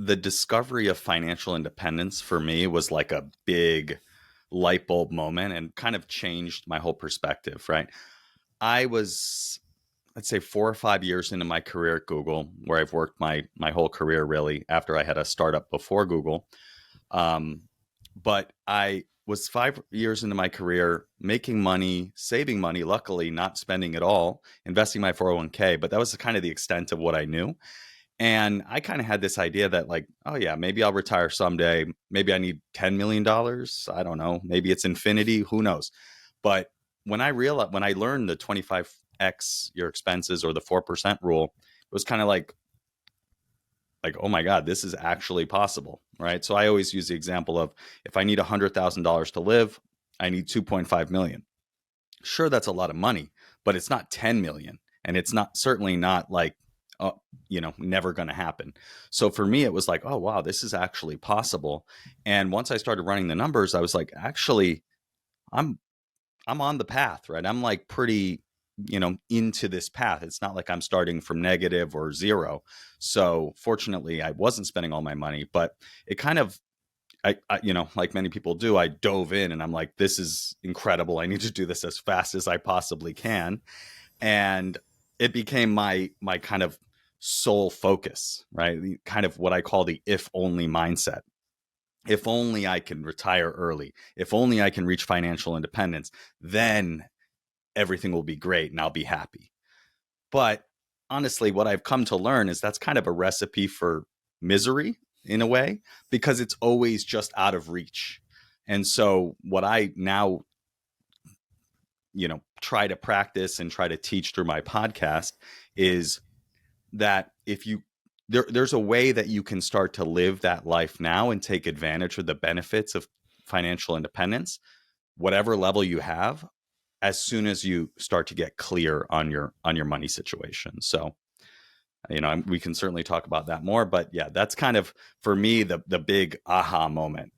the discovery of financial independence for me was like a big light bulb moment and kind of changed my whole perspective, right? I was, let's say, 4 or 5 years into my career at Google, where I've worked my whole career really after I had a startup before Google. Um, but I was 5 years into my career, making money, saving money, luckily not spending it all, investing my 401k. But that was kind of the extent of what I knew. And I kind of had this idea that, like, oh, yeah, maybe I'll retire someday. Maybe I need $10 million. I don't know. Maybe it's infinity. Who knows? But when I learned the 25x your expenses or the 4% rule, it was kind of like, oh my God, this is actually possible, right? So I always use the example of, if I need $100,000 to live, I need 2.5 million. Sure, that's a lot of money, but it's not 10 million. And it's not, certainly not like, never going to happen. So for me, it was like, oh, wow, this is actually possible. And once I started running the numbers, I was like, actually, I'm I'm on the path, right? I'm like pretty, into this path. It's not like I'm starting from negative or zero. So fortunately, I wasn't spending all my money, but it kind of, like many people do, I dove in and I'm like, this is incredible. I need to do this as fast as I possibly can. And it became my kind of sole focus, right? Kind of what I call the if only mindset. If only I can retire early, if only I can reach financial independence, then everything will be great and I'll be happy. But honestly, what I've come to learn is that's kind of a recipe for misery in a way, because it's always just out of reach. And so what I now, try to practice and try to teach through my podcast is that if you there's a way that you can start to live that life now and take advantage of the benefits of financial independence, whatever level you have, as soon as you start to get clear on your money situation. So, we can certainly talk about that more, but yeah, that's kind of for me the big aha moment.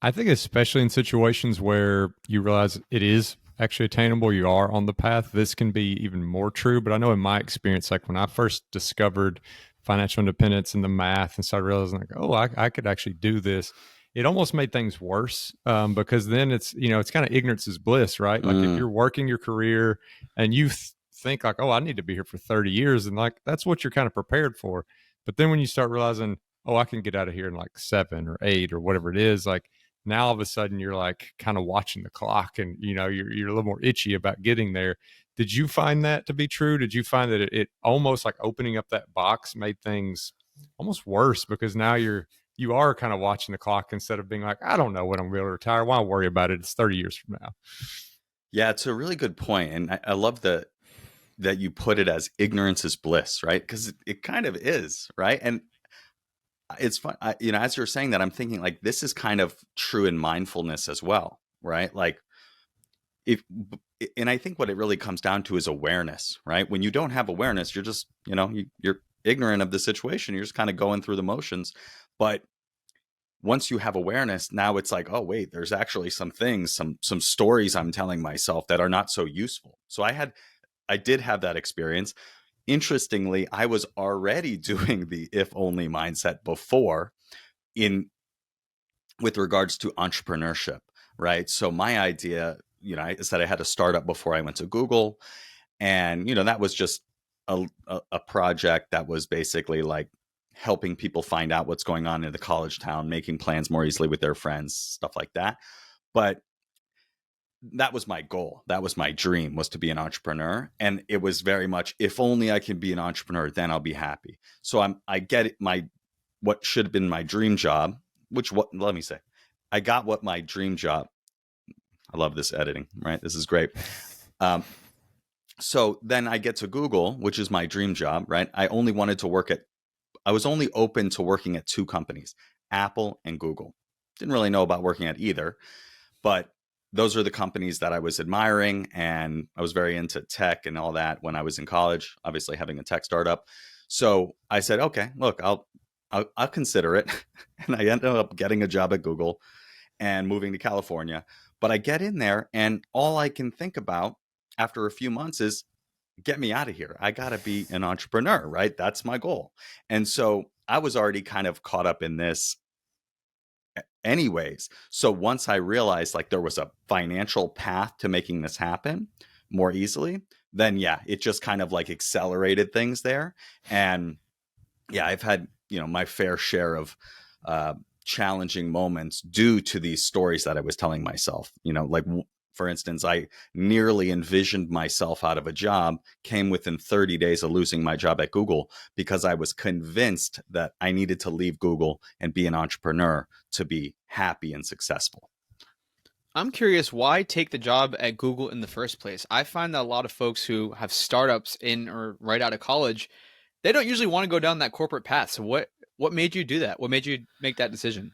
I think especially in situations where you realize it is actually attainable, you are on the path, this can be even more true. But I know in my experience, like when I first discovered financial independence and the math and started realizing like, oh, I could actually do this, it almost made things worse, because then it's kind of ignorance is bliss, right? Like if Mm, you're working your career and you think like, oh, I need to be here for 30 years, and like that's what you're kind of prepared for. But then when you start realizing, oh, I can get out of here in like 7 or 8 or whatever it is, like now all of a sudden you're like kind of watching the clock, and you're a little more itchy about getting there. Did you find that to be true? Did you find that it almost like opening up that box made things almost worse, because now you are kind of watching the clock instead of being like, I don't know when I'm going to retire, why worry about it, it's 30 years from now. yeah, it's a really good point, and I love that you put it as ignorance is bliss, right? Because it kind of is, right? And it's fun, as you're saying that, I'm thinking like this is kind of true in mindfulness as well, right? Like if and I think what it really comes down to is awareness, right? When you don't have awareness, you're just, you're ignorant of the situation. You're just kind of going through the motions. But once you have awareness, now it's like, oh wait, there's actually some things, some stories I'm telling myself that are not so useful. So I did have that experience. Interestingly, I was already doing the if only mindset before, in with regards to entrepreneurship, right? So my idea, I said I had a startup before I went to Google, and that was just a project that was basically like helping people find out what's going on in the college town, making plans more easily with their friends, stuff like that. But that was my goal. That was my dream, was to be an entrepreneur. And it was very much, if only I can be an entrepreneur, then I'll be happy. So I get it. What should have been my dream job, let me say, I got what my dream job. I love this editing, right? This is great. Um, so then I get to Google, which is my dream job, right? I was only open to working at two companies, Apple and Google. Didn't really know about working at either, but those are the companies that I was admiring. And I was very into tech and all that when I was in college, obviously having a tech startup. So I said, okay, look, I'll consider it. And I ended up getting a job at Google and moving to California. But I get in there and all I can think about after a few months is, get me out of here. I got to be an entrepreneur, right? That's my goal. And so I was already kind of caught up in this anyways. So once I realized like there was a financial path to making this happen more easily, then yeah, it just kind of like accelerated things there. And yeah, I've had, my fair share of uh, challenging moments due to these stories that I was telling myself. Like for instance, I nearly envisioned myself out of a job, came within 30 days of losing my job at Google because I was convinced that I needed to leave Google and be an entrepreneur to be happy and successful. I'm curious, why take the job at Google in the first place? I find that a lot of folks who have startups in or right out of college, they don't usually want to go down that corporate path. So what made you do that? What made you make that decision?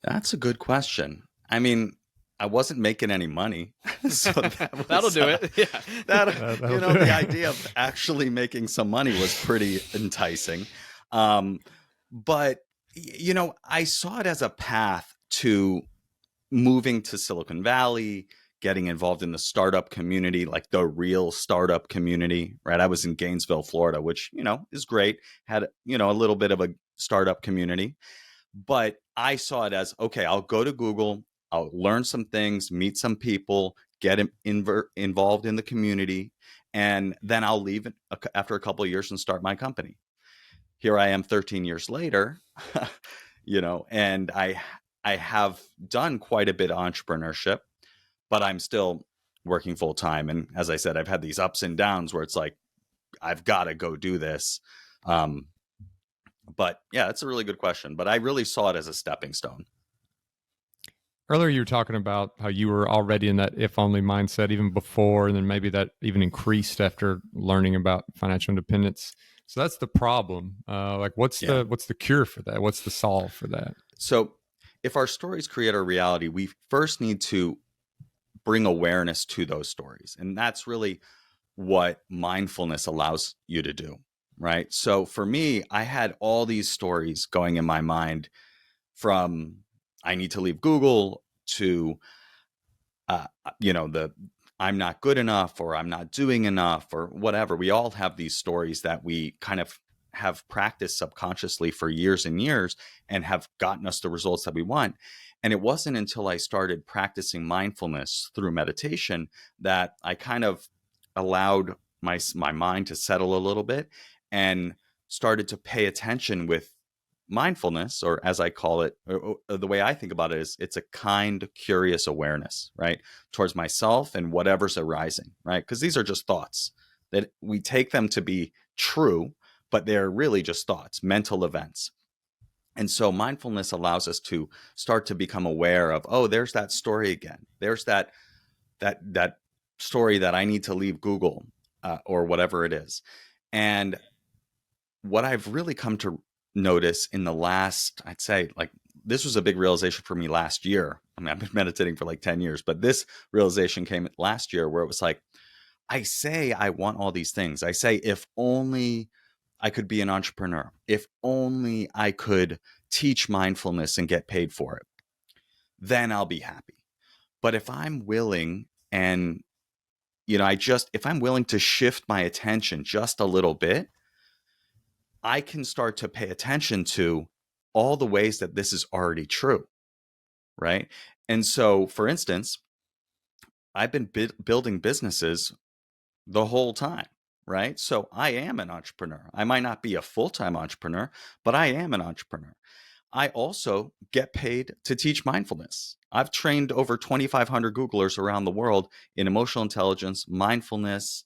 That's a good question. I mean, I wasn't making any money, so that That'll was do it. Yeah. That'll do the it. idea of actually making some money was pretty enticing. Um, but I saw it as a path to moving to Silicon Valley, getting involved in the startup community, like the real startup community, right? I was in Gainesville, Florida, which, is great. Had, a little bit of a startup community, but I saw it as, okay, I'll go to Google, I'll learn some things, meet some people, get involved in the community, and then I'll leave after a couple of years and start my company. Here I am 13 years later, and I have done quite a bit of entrepreneurship, but I'm still working full time. And as I said, I've had these ups and downs where it's like, I've got to go do this. Um, but yeah, that's a really good question. But I really saw it as a stepping stone. Earlier, you were talking about how you were already in that if only mindset even before, and then maybe that even increased after learning about financial independence. So that's the problem. Like, what's Yeah. the cure for that? What's the solve for that? So if our stories create our reality, we first need to bring awareness to those stories. And that's really what mindfulness allows you to do, right? So for me, I had all these stories going in my mind from I need to leave Google to the I'm not good enough or I'm not doing enough or whatever. We all have these stories that we kind of have practiced subconsciously for years and years and have gotten us the results that we want. And it wasn't until I started practicing mindfulness through meditation that I kind of allowed my mind to settle a little bit and started to pay attention with mindfulness, or as I call it, or the way I think about it is it's a kind, curious awareness, right? Towards myself and whatever's arising, right? Because these are just thoughts that we take them to be true, but they're really just thoughts, mental events. And so mindfulness allows us to start to become aware of, oh, there's that story again. There's that story that I need to leave Google or whatever it is. And what I've really come to notice in the last, I'd say, like, this was a big realization for me last year. I mean, I've been meditating for like 10 years, but this realization came last year where it was like, I say I want all these things. I say, if only I could be an entrepreneur, if only I could teach mindfulness and get paid for it, then I'll be happy. But if I'm willing and, if I'm willing to shift my attention just a little bit, I can start to pay attention to all the ways that this is already true, right? And so, for instance, I've been building businesses the whole time, right? So I am an entrepreneur. I might not be a full-time entrepreneur, but I am an entrepreneur. I also get paid to teach mindfulness. I've trained over 2,500 Googlers around the world in emotional intelligence, mindfulness,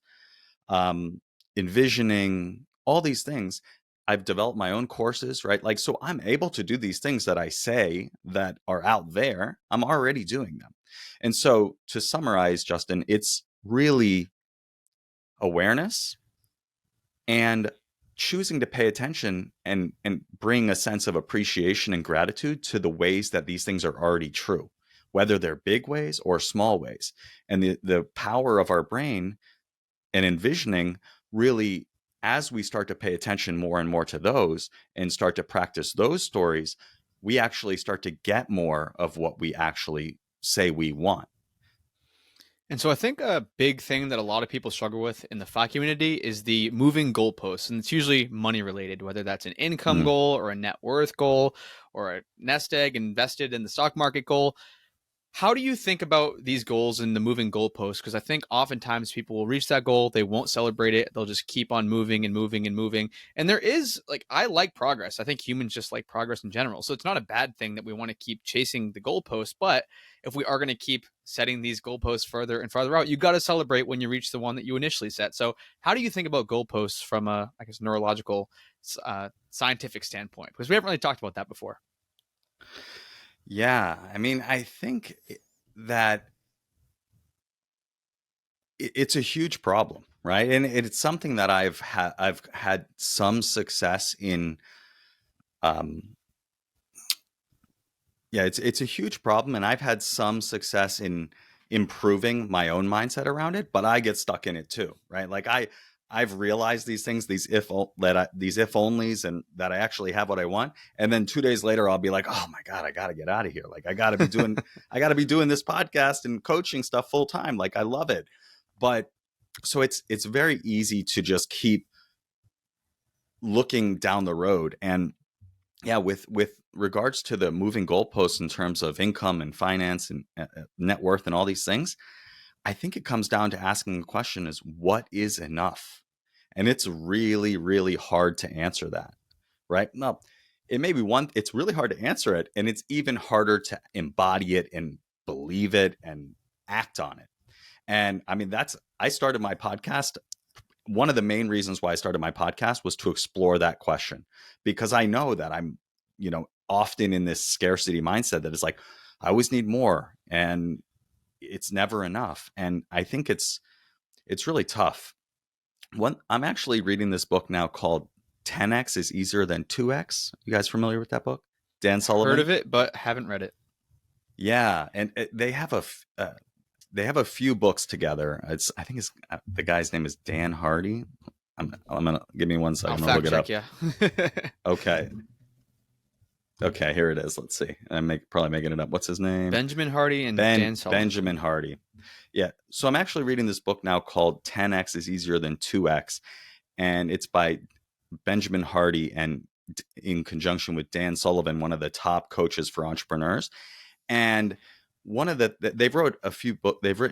envisioning, all these things. I've developed my own courses, right? Like, so I'm able to do these things that I say that are out there. I'm already doing them. And so to summarize, Justin, it's really awareness and choosing to pay attention and bring a sense of appreciation and gratitude to the ways that these things are already true, whether they're big ways or small ways. And the power of our brain and envisioning really, as we start to pay attention more and more to those and start to practice those stories, we actually start to get more of what we actually say we want. And so I think a big thing that a lot of people struggle with in the FI community is the moving goalposts. And it's usually money related, whether that's an income Mm. goal or a net worth goal or a nest egg invested in the stock market goal. How do you think about these goals and the moving goalposts? Because I think oftentimes people will reach that goal, they won't celebrate it, they'll just keep on moving and moving and moving. And there is like, I like progress. I think humans just like progress in general. So it's not a bad thing that we want to keep chasing the goalposts. But if we are going to keep setting these goalposts further and farther out, you got to celebrate when you reach the one that you initially set. So how do you think about goalposts from a, I guess, neurological, scientific standpoint? Because we haven't really talked about that before. Yeah, I mean, I think that it's a huge problem, right? And it's something that I've had some success in. Um, yeah, it's a huge problem, and I've had some success in improving my own mindset around it. But I get stuck in it too, right? Like I've realized these things, these these if onlys, and that I actually have what I want. And then 2 days later, I'll be like, oh my God, I got to get out of here. Like I got to be doing this podcast and coaching stuff full time. Like I love it. But so it's very easy to just keep looking down the road. And yeah, with regards to the moving goalposts in terms of income and finance and net worth and all these things, I think it comes down to asking the question is what is enough? And it's really, really hard to answer that, right? No, it may be one, it's really hard to answer it. And it's even harder to embody it and believe it and act on it. And I mean, I started my podcast. One of the main reasons why I started my podcast was to explore that question, because I know that I'm, often in this scarcity mindset that is like, I always need more and it's never enough. And I think it's really tough. I'm actually reading this book now called 10X is Easier Than 2X. You guys familiar with that book? Dan Sullivan? Heard of it, but haven't read it. Yeah. And they have a few books together. I think the guy's name is Dan Hardy. I'm gonna give me 1 second. I'll I'm gonna look fact it up. check, Okay. Okay, here it is. Let's see. I'm probably making it up. What's his name? Benjamin Hardy and Dan Sullivan. Benjamin Hardy. Yeah. So I'm actually reading this book now called 10X is Easier Than 2X. And it's by Benjamin Hardy and in conjunction with Dan Sullivan, one of the top coaches for entrepreneurs. And they've written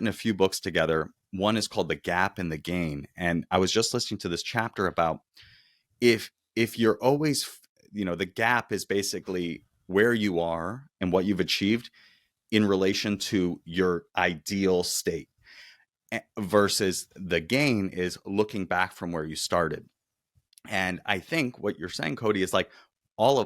a few books together. One is called The Gap and the Gain. And I was just listening to this chapter about if you're always, the gap is basically where you are and what you've achieved in relation to your ideal state, versus the gain is looking back from where you started. And I think what you're saying, Cody, is like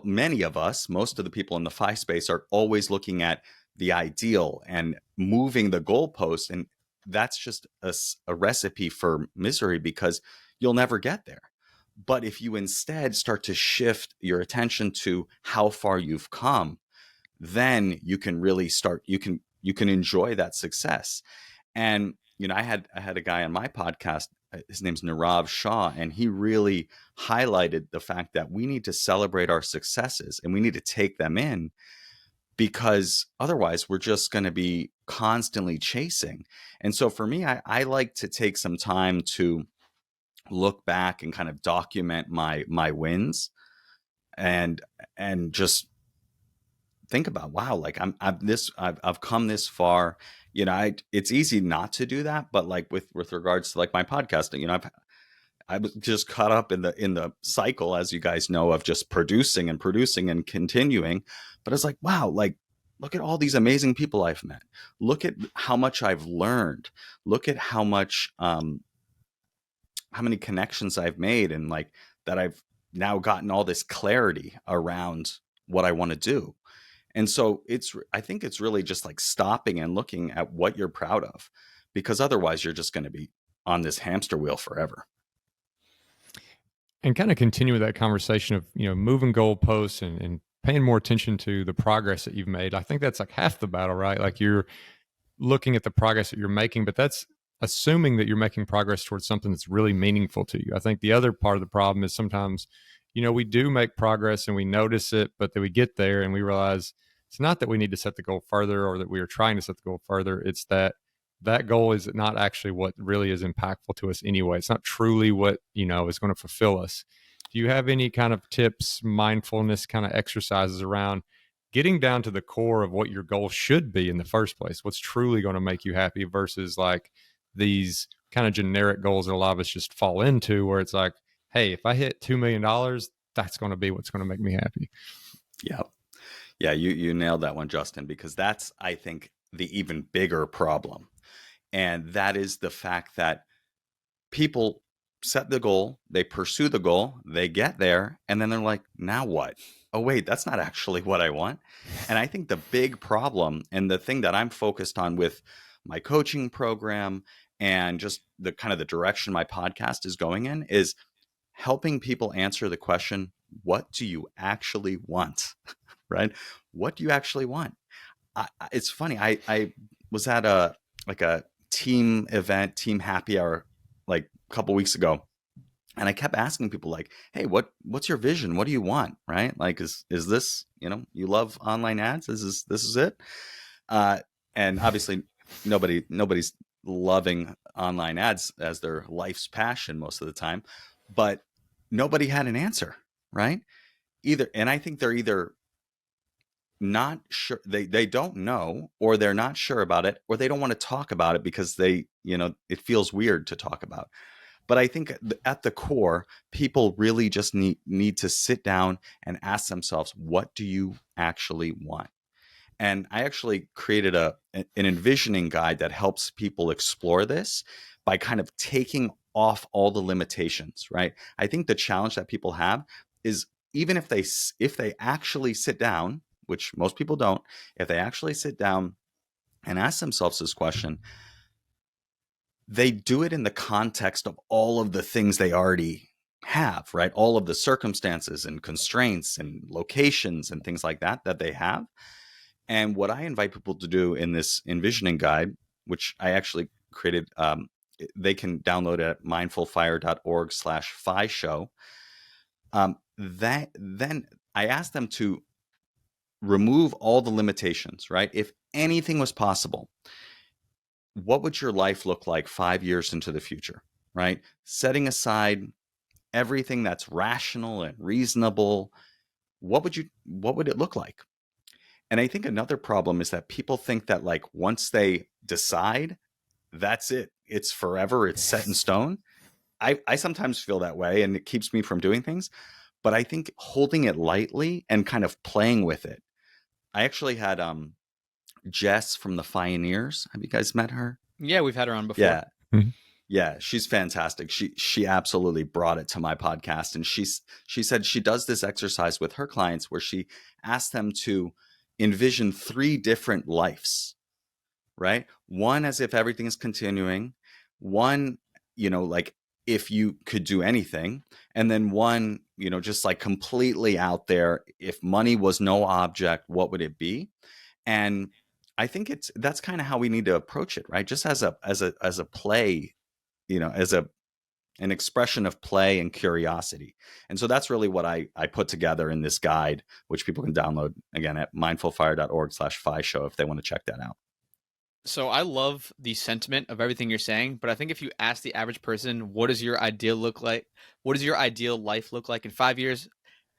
many of us, most of the people in the FI space are always looking at the ideal and moving the goalpost. And that's just a recipe for misery, because you'll never get there. But if you instead start to shift your attention to how far you've come, then you can really you can enjoy that success. And I had a guy on my podcast, his name's Nirav Shah, and he really highlighted the fact that we need to celebrate our successes and we need to take them in, because otherwise we're just going to be constantly chasing. And so for me, I like to take some time to look back and kind of document my wins and just think about, wow, like I've come this far. It's easy not to do that, but like with regards to like my podcasting, I was just caught up in the cycle, as you guys know, of just producing and continuing. But it's like, wow, like look at all these amazing people I've met. Look at how much I've learned. Look at how many connections I've made, and like that I've now gotten all this clarity around what I want to do. And so I think it's really just like stopping and looking at what you're proud of, because otherwise you're just going to be on this hamster wheel forever. And kind of continue that conversation of, moving goalposts and paying more attention to the progress that you've made. I think that's like half the battle, right? Like you're looking at the progress that you're making, but that's assuming that you're making progress towards something that's really meaningful to you. I think the other part of the problem is sometimes, we do make progress and we notice it, but then we get there and we realize it's not that we need to set the goal further or that we are trying to set the goal further. It's that that goal is not actually what really is impactful to us anyway. It's not truly what, is going to fulfill us. Do you have any kind of tips, mindfulness kind of exercises around getting down to the core of what your goal should be in the first place? What's truly going to make you happy versus like these kind of generic goals that a lot of us just fall into, where it's like, hey, if I hit $2 million, that's going to be what's going to make me happy. Yeah. Yeah. You nailed that one, Justin, because that's, I think, the even bigger problem. And that is the fact that people set the goal, they pursue the goal, they get there, and then they're like, now what? Oh, wait, that's not actually what I want. And I think the big problem, and the thing that I'm focused on with my coaching program and just the kind of the direction my podcast is going in, is helping people answer the question, what do you actually want? Right? What do you actually want? It's funny. I was at a team event, team happy hour, like a couple weeks ago, and I kept asking people like, hey, what's your vision? What do you want? Right? Like, is this, you love online ads? This is it? And obviously nobody's loving online ads as their life's passion most of the time, but nobody had an answer, right? And I think they're either not sure, they don't know, or they're not sure about it, or they don't want to talk about it because it feels weird to talk about. But I think at the core, people really just need to sit down and ask themselves, what do you actually want? And I actually created an envisioning guide that helps people explore this by kind of taking off all the limitations, right? I think the challenge that people have is, even if they actually sit down, which most people don't, if they actually sit down and ask themselves this question, they do it in the context of all of the things they already have, right? All of the circumstances and constraints and locations and things like that they have. And what I invite people to do in this envisioning guide, which I actually created, they can download it at mindfulfire.org/fi show. Then I asked them to remove all the limitations, right? If anything was possible, what would your life look like 5 years into the future, right? Setting aside everything that's rational and reasonable, what would it look like? And I think another problem is that people think that, like, once they decide, that's it. It's forever. It's set in stone. I sometimes feel that way, and it keeps me from doing things. But I think holding it lightly and kind of playing with it. I actually had Jess from the Pioneers. Have you guys met her? Yeah, we've had her on before. Yeah. Mhm. Yeah, she's fantastic. She absolutely brought it to my podcast. And she said she does this exercise with her clients where she asks them to envision 3 different lives, right? One as if everything is continuing, one, like if you could do anything, and then one, just like completely out there. If money was no object, what would it be? And I think that's kind of how we need to approach it, right? Just as a play, as an expression of play and curiosity. And so that's really what I put together in this guide, which people can download again at mindfulfire.org/fi show if they want to check that out. So I love the sentiment of everything you're saying, but I think if you ask the average person, what does your ideal look like? What does your ideal life look like in 5 years?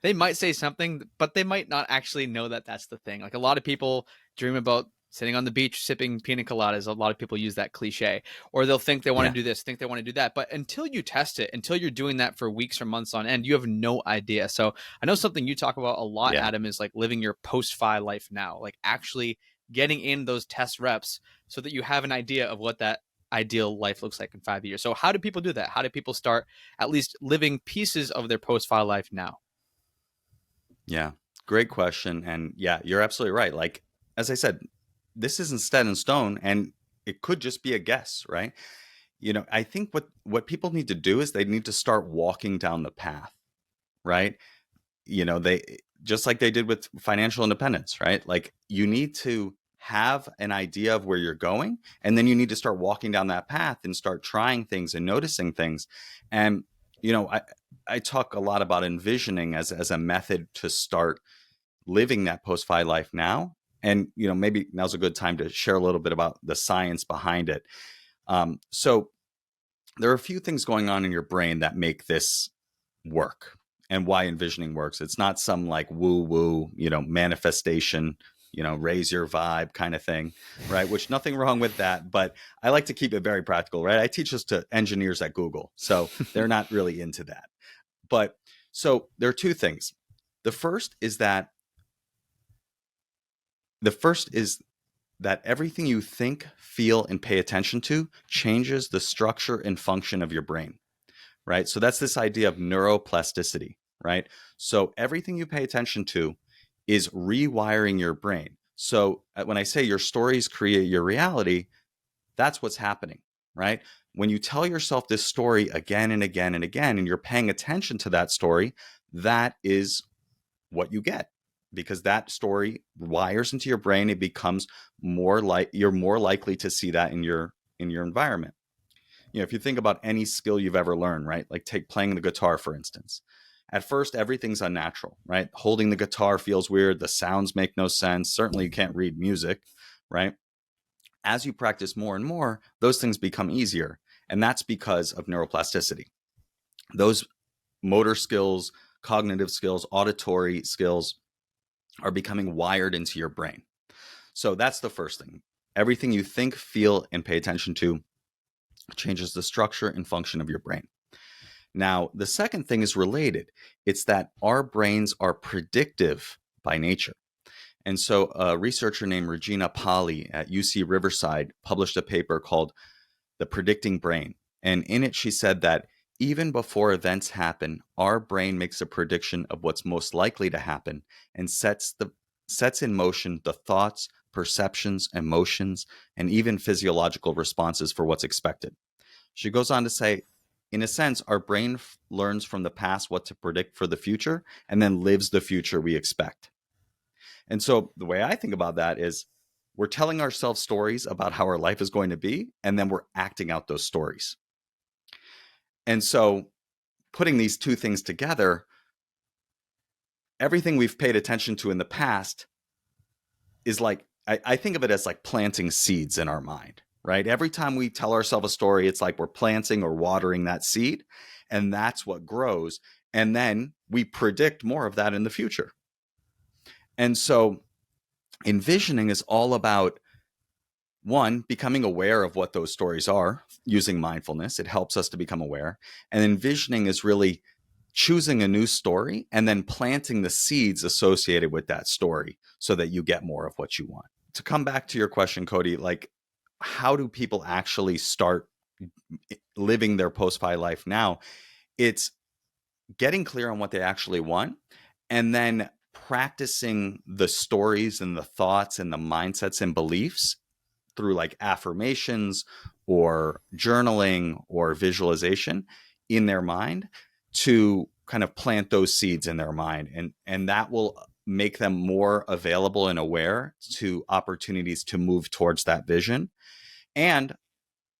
They might say something, but they might not actually know that that's the thing. Like, a lot of people dream about sitting on the beach, sipping pina coladas. A lot of people use that cliche, or they'll think they want to do this, think they want to do that. But until you test it, until you're doing that for weeks or months on end, you have no idea. So I know something you talk about a lot, Adam, is like living your post-fi life now, like actually getting in those test reps so that you have an idea of what that ideal life looks like in 5 years. So how do people do that? How do people start at least living pieces of their post-fi life now? Yeah, great question. And yeah, you're absolutely right. Like, as I said, this isn't set in stone, and it could just be a guess, right? I think what people need to do is they need to start walking down the path, right? They, just like they did with financial independence, right? Like, you need to have an idea of where you're going, and then you need to start walking down that path and start trying things and noticing things. And I talk a lot about envisioning as a method to start living that post-fi life now. And, maybe now's a good time to share a little bit about the science behind it. So there are a few things going on in your brain that make this work and why envisioning works. It's not some like woo-woo, manifestation, raise your vibe kind of thing, right? Which nothing wrong with that, but I like to keep it very practical, right? I teach this to engineers at Google, so they're not really into that. But so there are two things. The first is that everything you think, feel, and pay attention to changes the structure and function of your brain, right? So that's this idea of neuroplasticity, right? So everything you pay attention to is rewiring your brain. So when I say your stories create your reality, that's what's happening, right? When you tell yourself this story again and again and again, and you're paying attention to that story, that is what you get, because that story wires into your brain. It becomes you're more likely to see that in your environment. If you think about any skill you've ever learned, right? Like take playing the guitar, for instance. At first, everything's unnatural, right? Holding the guitar feels weird. The sounds make no sense. Certainly you can't read music, right? As you practice more and more, those things become easier. And that's because of neuroplasticity. Those motor skills, cognitive skills, auditory skills are becoming wired into your brain. So that's the first thing. Everything you think, feel, and pay attention to changes the structure and function of your brain. Now, the second thing is related. It's that our brains are predictive by nature. And so a researcher named Regina Pali at UC Riverside published a paper called The Predicting Brain. And in it, she said that even before events happen, our brain makes a prediction of what's most likely to happen and sets in motion the thoughts, perceptions, emotions, and even physiological responses for what's expected. She goes on to say, in a sense, our brain learns from the past what to predict for the future and then lives the future we expect. And so the way I think about that is we're telling ourselves stories about how our life is going to be, and then we're acting out those stories. And so putting these two things together, everything we've paid attention to in the past is like, I think of it as like planting seeds in our mind, right? Every time we tell ourselves a story, it's like we're planting or watering that seed, and that's what grows. And then we predict more of that in the future. And so envisioning is all about, one, becoming aware of what those stories are using mindfulness. It helps us to become aware. And envisioning is really choosing a new story and then planting the seeds associated with that story so that you get more of what you want. To come back to your question, Cody, like, how do people actually start living their post-FI life now? It's getting clear on what they actually want and then practicing the stories and the thoughts and the mindsets and beliefs through like affirmations or journaling or visualization in their mind to kind of plant those seeds in their mind. And that will make them more available and aware to opportunities to move towards that vision. And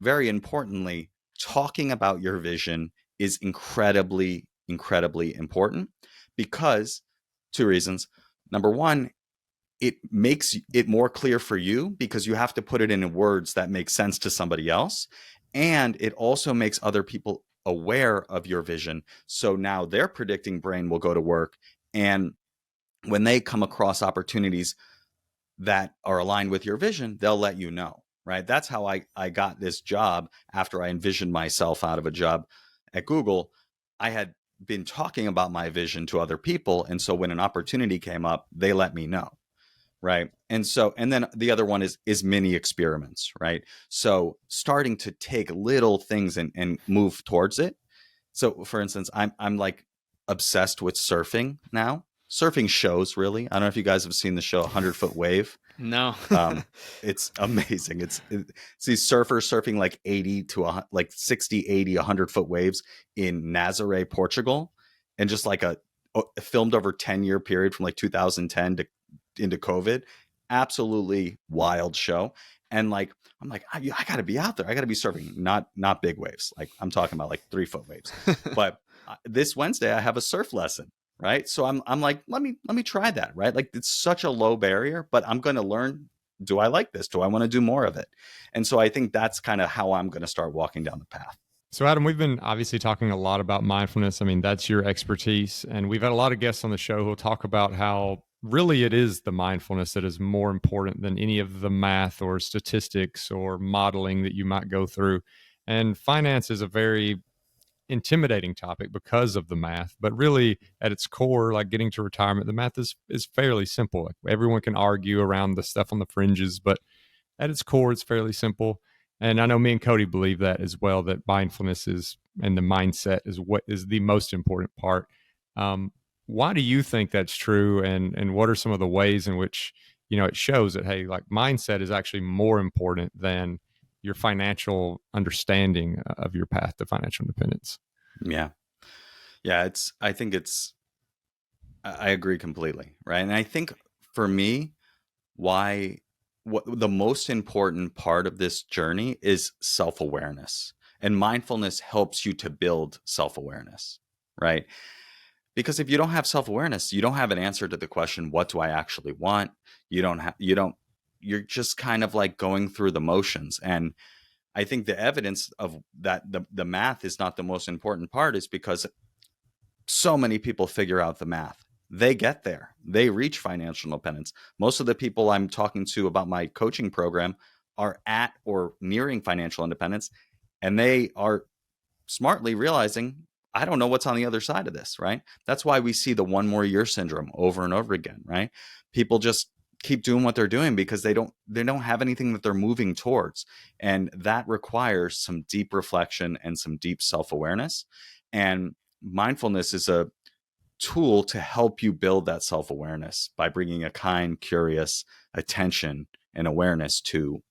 very importantly, talking about your vision is incredibly, incredibly important because two reasons. Number one, it makes it more clear for you because you have to put it in words that make sense to somebody else. And it also makes other people aware of your vision. So now their predicting brain will go to work. And when they come across opportunities that are aligned with your vision, they'll let you know, right? That's how I got this job after I envisioned myself out of a job at Google. I had been talking about my vision to other people. And so when an opportunity came up, they let me know. Right. And then the other one is mini experiments. Right. So starting to take little things and move towards it. So for instance, I'm like obsessed with surfing now. Surfing shows, really. I don't know if you guys have seen the show 100-Foot Wave. No. It's amazing. It's these surfers surfing like 80 to like 60, 80, 100-foot waves in Nazaré, Portugal, and just like filmed over 10-year period from like 2010 to into COVID. Absolutely wild show. And like, I'm like, I got to be out there. I got to be surfing, not big waves. Like I'm talking about like 3-foot waves. But this Wednesday, I have a surf lesson. right? So I'm like, let me try that, right? Like it's such a low barrier, but I'm going to learn. Do I like this? Do I want to do more of it? And so I think that's kind of how I'm going to start walking down the path. So, Adam, we've been obviously talking a lot about mindfulness. I mean, that's your expertise. And we've had a lot of guests on the show who will talk about how really it is the mindfulness that is more important than any of the math or statistics or modeling that you might go through. And finance is a very intimidating topic because of the math, but really at its core, like getting to retirement, the math is fairly simple. Like everyone can argue around the stuff on the fringes, but at its core, it's fairly simple. And I know me and Cody believe that as well, that mindfulness is and the mindset is what is the most important part. Why do you think that's true? And what are some of the ways in which, it shows that, hey, like mindset is actually more important than your financial understanding of your path to financial independence? Yeah. Yeah. I agree completely. Right. And I think for me, what the most important part of this journey is self-awareness, and mindfulness helps you to build self-awareness, right? Because if you don't have self-awareness, you don't have an answer to the question, what do I actually want? You're just kind of like going through the motions. And I think the evidence of that, the math is not the most important part, is because so many people figure out the math. They get there. They reach financial independence. Most of the people I'm talking to about my coaching program are at or nearing financial independence, and they are smartly realizing, I don't know what's on the other side of this, right? That's why we see the one more year syndrome over and over again, right? People just keep doing what they're doing because they don't have anything that they're moving towards. And that requires some deep reflection and some deep self-awareness. And mindfulness is a tool to help you build that self-awareness by bringing a kind, curious attention and awareness to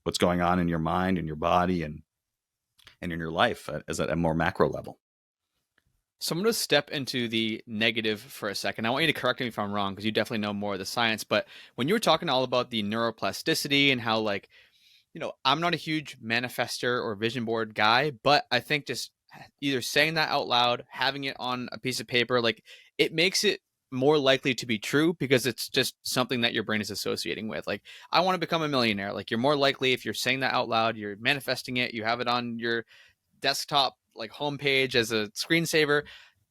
what's going on in your mind and your body and in your life as a more macro level. So I'm going to step into the negative for a second. I want you to correct me if I'm wrong, because you definitely know more of the science. But when you were talking all about the neuroplasticity and how, like, I'm not a huge manifester or vision board guy, but I think just either saying that out loud, having it on a piece of paper, like, it makes it more likely to be true because it's just something that your brain is associating with. Like, I want to become a millionaire. Like, you're more likely, if you're saying that out loud, you're manifesting it, you have it on your desktop, like, homepage as a screensaver.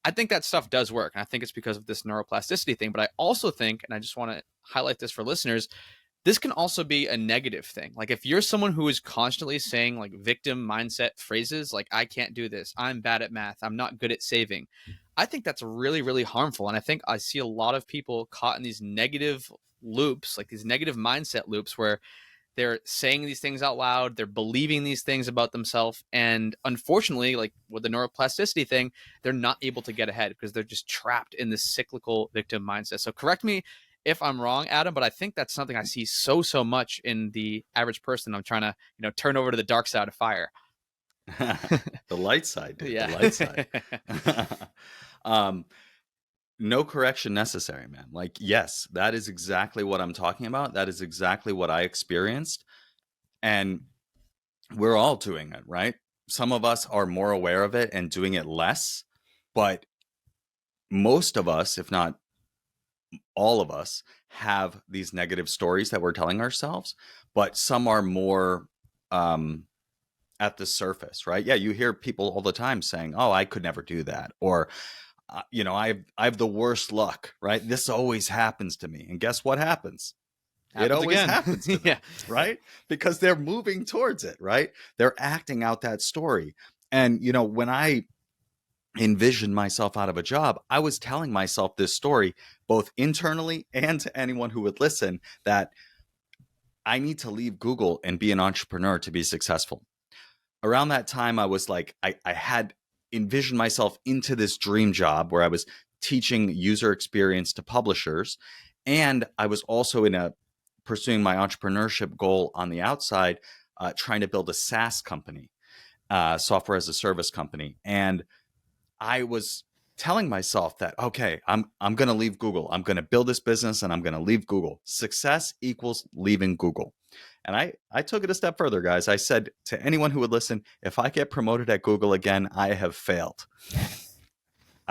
I think that stuff does work. And I think it's because of this neuroplasticity thing. But I also think, and I just want to highlight this for listeners, this can also be a negative thing. Like, if you're someone who is constantly saying like victim mindset phrases, like, I can't do this, I'm bad at math, I'm not good at saving, I think that's really, really harmful. And I think I see a lot of people caught in these negative loops, like these negative mindset loops, where they're saying these things out loud, they're believing these things about themselves. And unfortunately, like with the neuroplasticity thing, they're not able to get ahead because they're just trapped in this cyclical victim mindset. So correct me if I'm wrong, Adam, but I think that's something I see so much in the average person I'm trying to, turn over to the dark side of fire. The light side, dude. Yeah. The light side. No correction necessary, man. Like, yes, that is exactly what I'm talking about. That is exactly what I experienced. And we're all doing it, right? Some of us are more aware of it and doing it less, but most of us, if not all of us, have these negative stories that we're telling ourselves, but some are more at the surface, right? Yeah, you hear people all the time saying, "Oh, I could never do that," or I have the worst luck, right? This always happens to me. And guess what happens? It always happens to them, yeah. Right? Because they're moving towards it, right? They're acting out that story. And, when I envisioned myself out of a job, I was telling myself this story, both internally and to anyone who would listen, that I need to leave Google and be an entrepreneur to be successful. Around that time, I was like, I had envisioned myself into this dream job where I was teaching user experience to publishers. And I was also pursuing my entrepreneurship goal on the outside, trying to build a SaaS company, software as a service company. And I was telling myself that, okay, I'm going to leave Google. I'm going to build this business and I'm going to leave Google. Success equals leaving Google. And I took it a step further, guys. I said to anyone who would listen, if I get promoted at Google again, I have failed.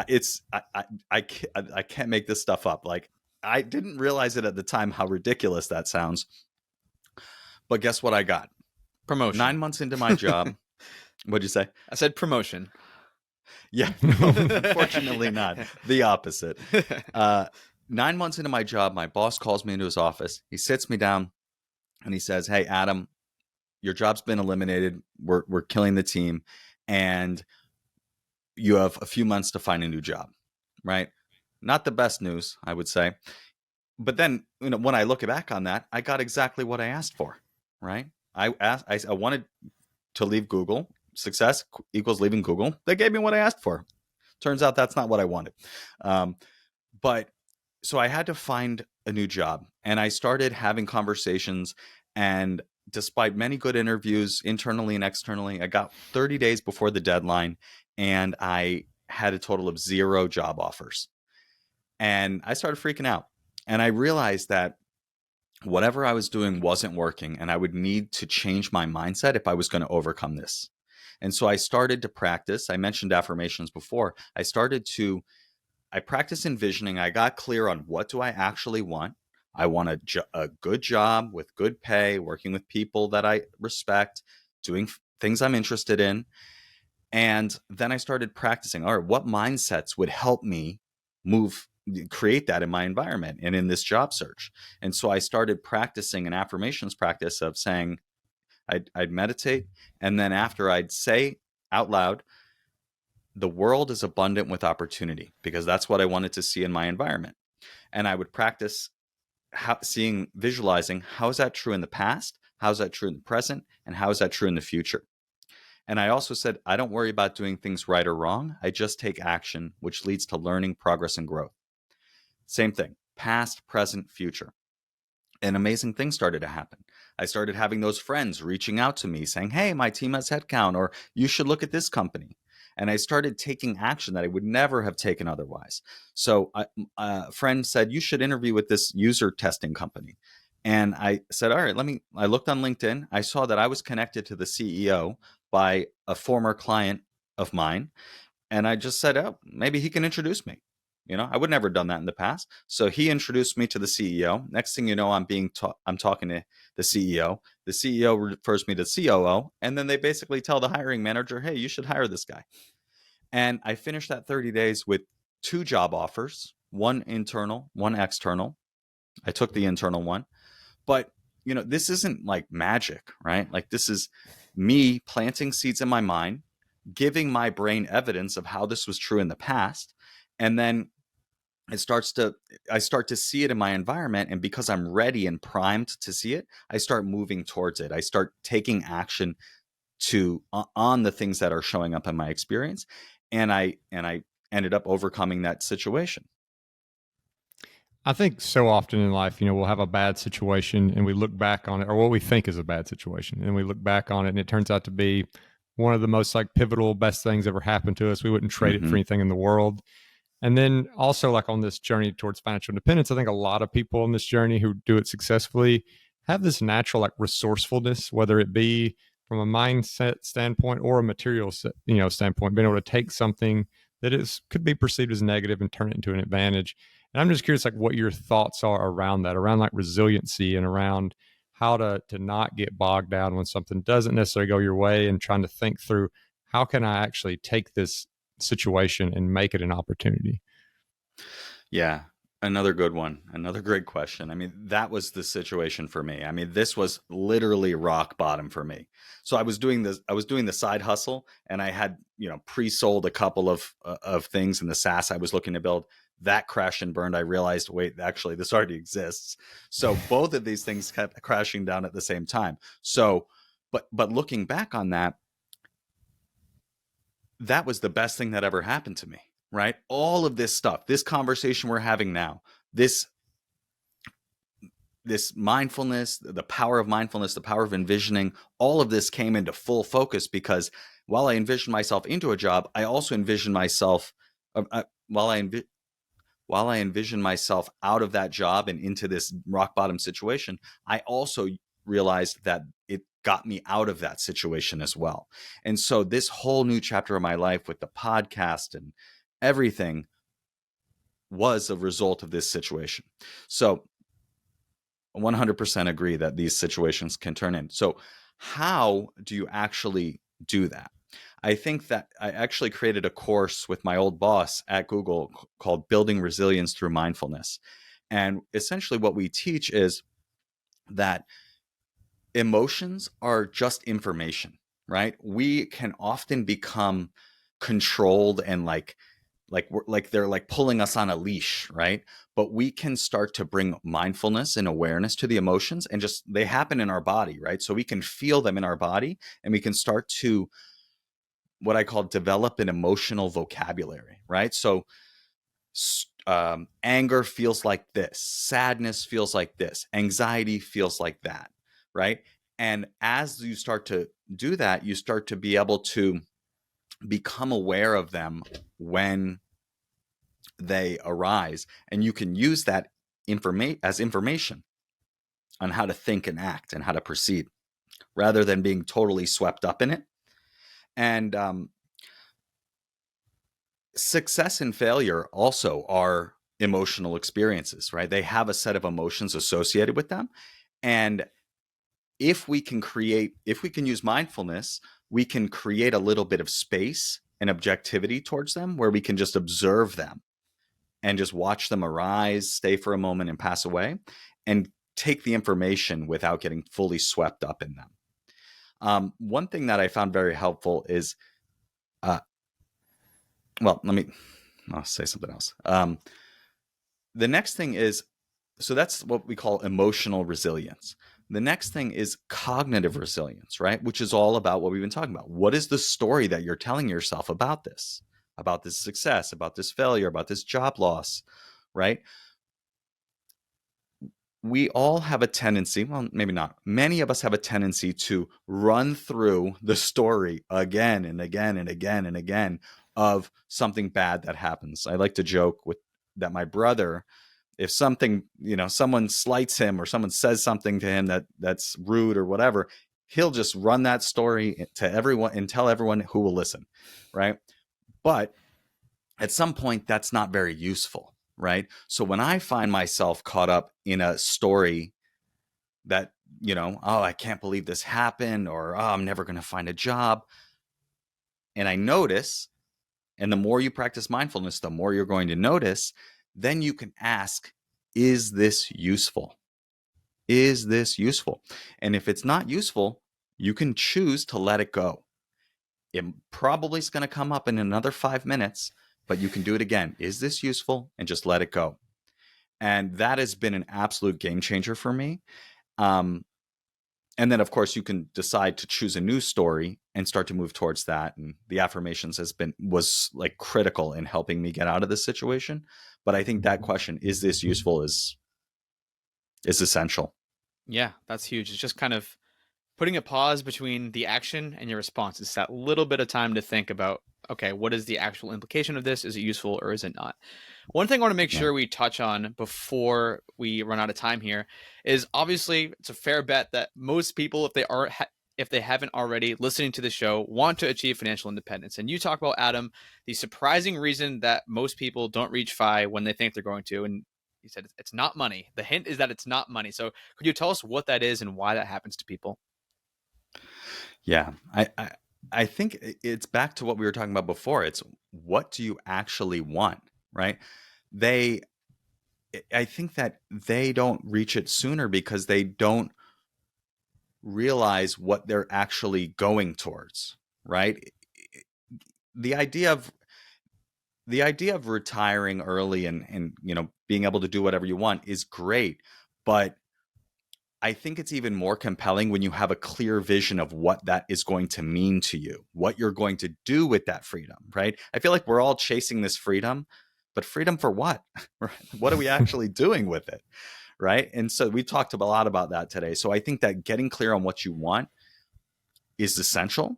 I can't make this stuff up. Like, I didn't realize it at the time how ridiculous that sounds. But guess what I got? Promotion. 9 months into my job. What'd you say? I said promotion. Yeah, no, unfortunately not. The opposite. 9 months into my job, my boss calls me into his office. He sits me down and he says, "Hey, Adam, your job's been eliminated. We're killing the team, and you have a few months to find a new job." Right? Not the best news, I would say. But then, when I look back on that, I got exactly what I asked for. Right? I wanted to leave Google. Success equals leaving Google. They gave me what I asked for. Turns out that's not what I wanted. But so I had to find a new job, and I started having conversations. And despite many good interviews internally and externally, I got 30 days before the deadline, and I had a total of 0 job offers. And I started freaking out. And I realized that whatever I was doing wasn't working, and I would need to change my mindset if I was going to overcome this. And so I started to practice. I mentioned affirmations before. I practiced envisioning. I got clear on what do I actually want. I want a good job with good pay, working with people that I respect, doing things I'm interested in. And then I started practicing, all right, what mindsets would help me create that in my environment and in this job search. And so I started practicing an affirmations practice of saying, I'd meditate, and then after I'd say out loud, the world is abundant with opportunity, because that's what I wanted to see in my environment. And I would practice visualizing, how is that true in the past? How is that true in the present? And how is that true in the future? And I also said, I don't worry about doing things right or wrong. I just take action, which leads to learning, progress, and growth. Same thing, past, present, future. And amazing things started to happen. I started having those friends reaching out to me saying, hey, my team has headcount, or you should look at this company. And I started taking action that I would never have taken otherwise. So a friend said, you should interview with this user testing company. And I said, all right, I looked on LinkedIn. I saw that I was connected to the CEO by a former client of mine. And I just said, oh, maybe he can introduce me. I would never have done that in the past. So he introduced me to the CEO. Next thing you know, I'm talking to the CEO. The CEO refers me to COO. And then they basically tell the hiring manager, hey, you should hire this guy. And I finished that 30 days with 2 job offers, one internal, one external. I took the internal one. But, this isn't like magic, right? Like, this is me planting seeds in my mind, giving my brain evidence of how this was true in the past. And then I start to see it in my environment. And because I'm ready and primed to see it, I start moving towards it. I start taking action on the things that are showing up in my experience. And I ended up overcoming that situation. I think so often in life, we'll have a bad situation and we look back on it, or what we think is a bad situation, and we look back on it and it turns out to be one of the most pivotal, best things ever happened to us. We wouldn't trade it for anything in the world. And then also on this journey towards financial independence, I think a lot of people on this journey who do it successfully have this natural resourcefulness, whether it be from a mindset standpoint or a material standpoint, being able to take something that could be perceived as negative and turn it into an advantage. And I'm just curious what your thoughts are around that, around resiliency and around how to not get bogged down when something doesn't necessarily go your way, and trying to think through, how can I actually take this situation and make it an opportunity? Yeah, another good one. Another great question. I mean, that was the situation for me. I mean, this was literally rock bottom for me. So I was doing the side hustle, and I had, pre-sold a couple of things in the SaaS I was looking to build. That crashed and burned. I realized, wait, actually this already exists. So both of these things kept crashing down at the same time. So, but looking back on that was the best thing that ever happened to me, right? All of this stuff, this conversation we're having now, this mindfulness, the power of mindfulness, the power of envisioning, all of this came into full focus because while I envisioned myself into a job, I also envisioned myself, while I envisioned myself out of that job and into this rock bottom situation, I also realized that it got me out of that situation as well. And so this whole new chapter of my life with the podcast everything was a result of this situation. So 100% agree that these situations can turn in. So how do you actually do that? I think that I actually created a course with my old boss at Google called Building Resilience Through Mindfulness. And essentially what we teach is that emotions are just information, right? We can often become controlled and like they're like pulling us on a leash, right? But we can start to bring mindfulness and awareness to the emotions, and just they happen in our body, right? So we can feel them in our body, and we can start to what I call develop an emotional vocabulary, right? So anger feels like this, sadness feels like this, anxiety feels like that, right? And as you start to do that, you start to be able to become aware of them when they arise, and you can use that information on how to think and act and how to proceed rather than being totally swept up in it. And success and failure also are emotional experiences, right? They have a set of emotions associated with them. And if we can use mindfulness, we can create a little bit of space and objectivity towards them where we can just observe them and just watch them arise, stay for a moment and pass away, and take the information without getting fully swept up in them. One thing that I found very helpful is, I'll say something else. The next thing is, so that's what we call emotional resilience. The next thing is cognitive resilience, right? Which is all about what we've been talking about. What is the story that you're telling yourself about this success, about this failure, about this job loss, right? We all have a tendency, well, maybe not, many of us have a tendency to run through the story again and again and again and again of something bad that happens. I like to joke with that my brother, if something, someone slights him or someone says something to him that's rude or whatever, he'll just run that story to everyone and tell everyone who will listen, right? But at some point, that's not very useful, right? So when I find myself caught up in a story that, oh, I can't believe this happened, or oh, I'm never going to find a job, and I notice, and the more you practice mindfulness, the more you're going to notice, then you can ask, is this useful? Is this useful? And if it's not useful, you can choose to let it go. It probably is going to come up in another 5 minutes, but you can do it again. Is this useful? And just let it go. And that has been an absolute game changer for me. And then, of course, you can decide to choose a new story and start to move towards that. And the affirmations was like critical in helping me get out of this situation. But I think that question, is this useful, is essential. Yeah, that's huge. It's just kind of putting a pause between the action and your response. It's that little bit of time to think about, okay, what is the actual implication of this? Is it useful or is it not? One thing I want to make sure we touch on before we run out of time here is, obviously it's a fair bet that most people, if they haven't already, listening to the show, want to achieve financial independence. And you talk about, Adam, the surprising reason that most people don't reach FI when they think they're going to. And you said it's not money. The hint is that it's not money. So could you tell us what that is and why that happens to people? Yeah, I think it's back to what we were talking about before. It's, what do you actually want, right? I think that they don't reach it sooner because they don't realize what they're actually going towards, right? The idea of retiring early and being able to do whatever you want is great, but I think it's even more compelling when you have a clear vision of what that is going to mean to you, what you're going to do with that freedom, right? I feel like we're all chasing this freedom, but freedom for what? What are we actually doing with it, right? And so we talked a lot about that today. So I think that getting clear on what you want is essential.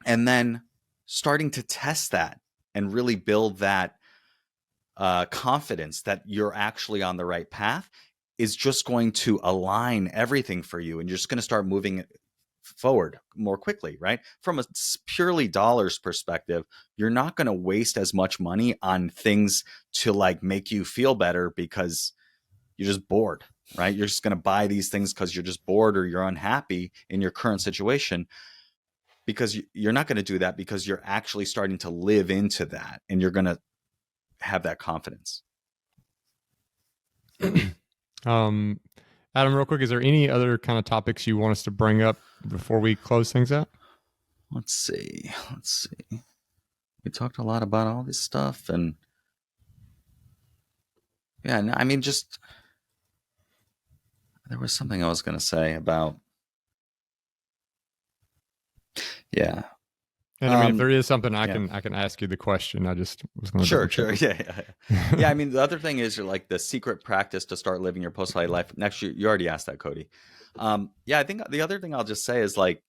And then starting to test that and really build that confidence that you're actually on the right path is just going to align everything for you, and you're just going to start moving forward more quickly, right? From a purely dollars perspective, you're not going to waste as much money on things to like make you feel better because you're just bored, right? You're just going to buy these things because you're just bored or you're unhappy in your current situation, because you're not going to do that because you're actually starting to live into that and you're going to have that confidence. Adam, real quick, is there any other kind of topics you want us to bring up before we close things out? Let's see. We talked a lot about all this stuff, and yeah, no, I mean, just there was something I was going to say about, yeah. And I mean, if there is something, I can ask you the question. I just was going to sure. Yeah. I mean, the other thing is, you're like the secret practice to start living your post-fight life. Next, you already asked that, Cody. Yeah, I think the other thing I'll just say is like,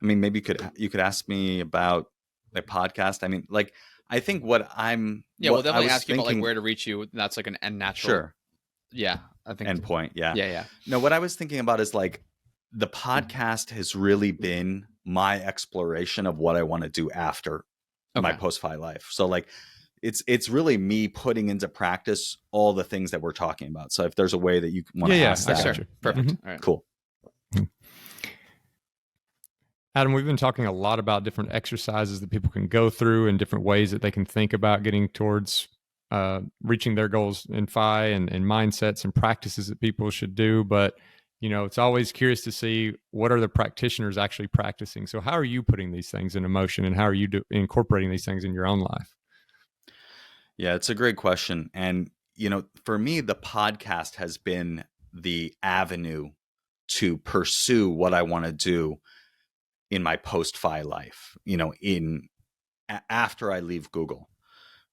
I mean, maybe you could ask me about my podcast. I mean, like, I think what I'm we'll definitely ask you about like where to reach you. That's like an natural. Sure. Yeah, I think endpoint. Yeah. Yeah. No, what I was thinking about is like the podcast has really been my exploration of what I want to do after my post-fi life. So like it's really me putting into practice all the things that we're talking about. So if there's a way that you want to ask that. Sure. Perfect. Mm-hmm. All right. Cool. Adam, we've been talking a lot about different exercises that people can go through and different ways that they can think about getting towards reaching their goals in FI and mindsets and practices that people should do. But, it's always curious to see what are the practitioners actually practicing. So how are you putting these things into motion, and how are you incorporating these things in your own life? Yeah, it's a great question. And, for me, the podcast has been the avenue to pursue what I want to do in my post-FI life, after I leave Google,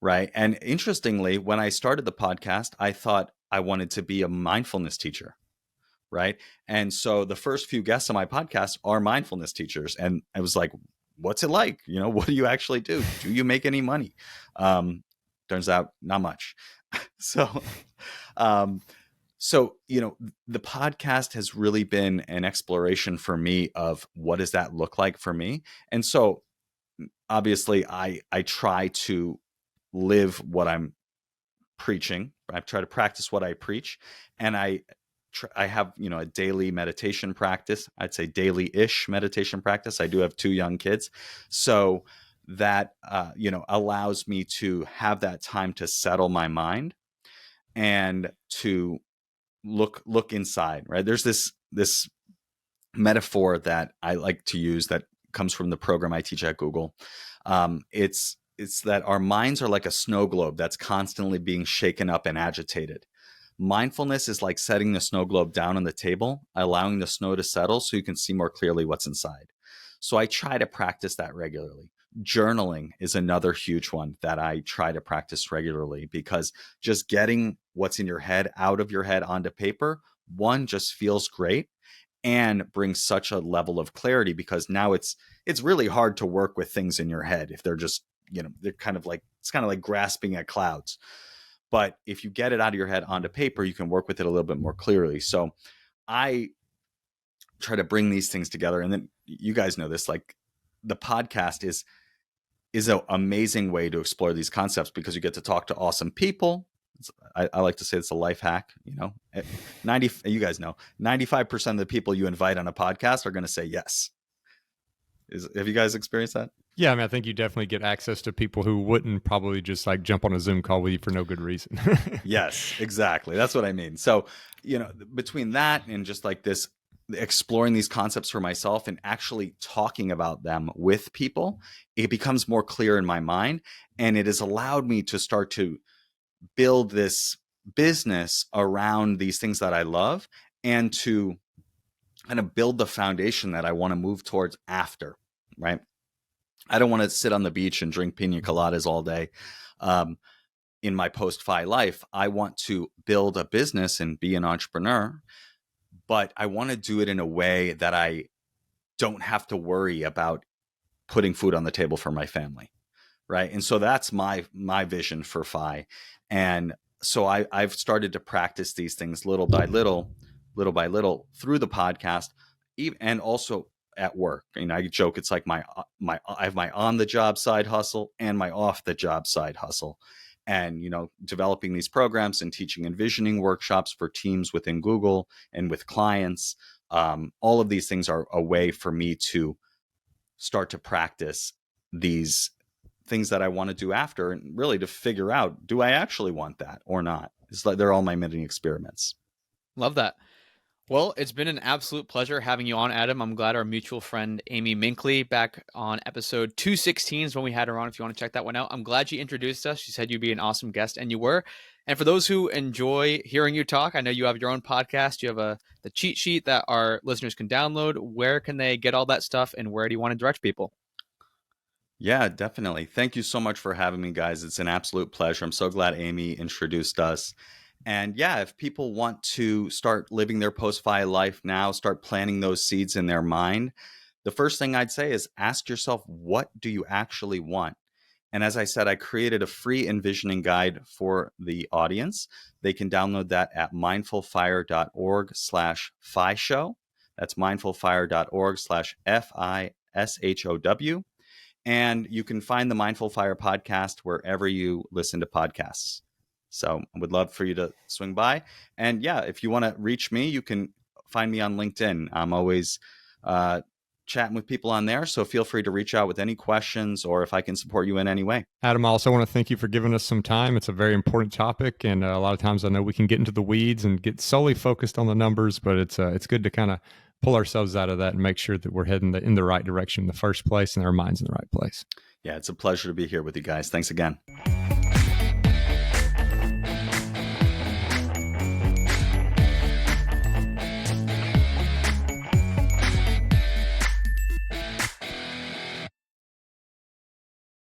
right? And interestingly, when I started the podcast, I thought I wanted to be a mindfulness teacher, right? And so the first few guests on my podcast are mindfulness teachers. And I was like, what's it like? What do you actually do? Do you make any money? Turns out not much. So, the podcast has really been an exploration for me of what does that look like for me? And so obviously I try to live what I'm preaching. I try to practice what I preach. And I have, a daily meditation practice. I'd say daily-ish meditation practice. I do have 2 young kids. So that, allows me to have that time to settle my mind and to look inside, right? There's this metaphor that I like to use that comes from the program I teach at Google. It's that our minds are like a snow globe that's constantly being shaken up and agitated. Mindfulness is like setting the snow globe down on the table, allowing the snow to settle so you can see more clearly what's inside. So I try to practice that regularly. Journaling is another huge one that I try to practice regularly, because just getting what's in your head out of your head onto paper, one, just feels great and brings such a level of clarity, because now it's really hard to work with things in your head if they're just, they're kind of like grasping at clouds. But if you get it out of your head onto paper, you can work with it a little bit more clearly. So I try to bring these things together. And then you guys know this, like the podcast is an amazing way to explore these concepts, because you get to talk to awesome people. I like to say it's a life hack. You guys know 95% of the people you invite on a podcast are going to say yes. Have you guys experienced that? Yeah, I mean, I think you definitely get access to people who wouldn't probably just like jump on a Zoom call with you for no good reason. Yes, exactly. That's what I mean. So, between that and just like this, exploring these concepts for myself and actually talking about them with people, it becomes more clear in my mind. And it has allowed me to start to build this business around these things that I love, and to kind of build the foundation that I want to move towards after, right? I don't want to sit on the beach and drink pina coladas all day. In my post-FI life, I want to build a business and be an entrepreneur, but I want to do it in a way that I don't have to worry about putting food on the table for my family, right? And so that's my vision for FI. And so I've started to practice these things little by little through the podcast. and also at work. And I joke, it's like I have my on the job side hustle and my off the job side hustle. And, developing these programs and teaching envisioning workshops for teams within Google and with clients. All of these things are a way for me to start to practice these things that I want to do after, and really to figure out, do I actually want that or not? It's like they're all my mini experiments. Love that. Well, it's been an absolute pleasure having you on, Adam. I'm glad our mutual friend Amy Minkley, back on episode 216 is when we had her on, if you want to check that one out. I'm glad she introduced us. She said you'd be an awesome guest, and you were. And for those who enjoy hearing you talk, I know you have your own podcast. You have the cheat sheet that our listeners can download. Where can they get all that stuff, and where do you want to direct people? Yeah, definitely. Thank you so much for having me, guys. It's an absolute pleasure. I'm so glad Amy introduced us. And yeah, if people want to start living their post-FI life now, start planting those seeds in their mind, the first thing I'd say is ask yourself, what do you actually want? And as I said, I created a free envisioning guide for the audience. They can download that at mindfulfire.org/FI show. That's mindfulfire.org/FISHOW. And you can find the Mindful Fire podcast wherever you listen to podcasts. So I would love for you to swing by. And yeah, if you want to reach me, you can find me on LinkedIn. I'm always chatting with people on there. So feel free to reach out with any questions or if I can support you in any way. Adam, I also want to thank you for giving us some time. It's a very important topic. And a lot of times I know we can get into the weeds and get solely focused on the numbers, but it's good to kind of pull ourselves out of that and make sure that we're heading in the right direction in the first place and our mind's in the right place. Yeah, it's a pleasure to be here with you guys. Thanks again.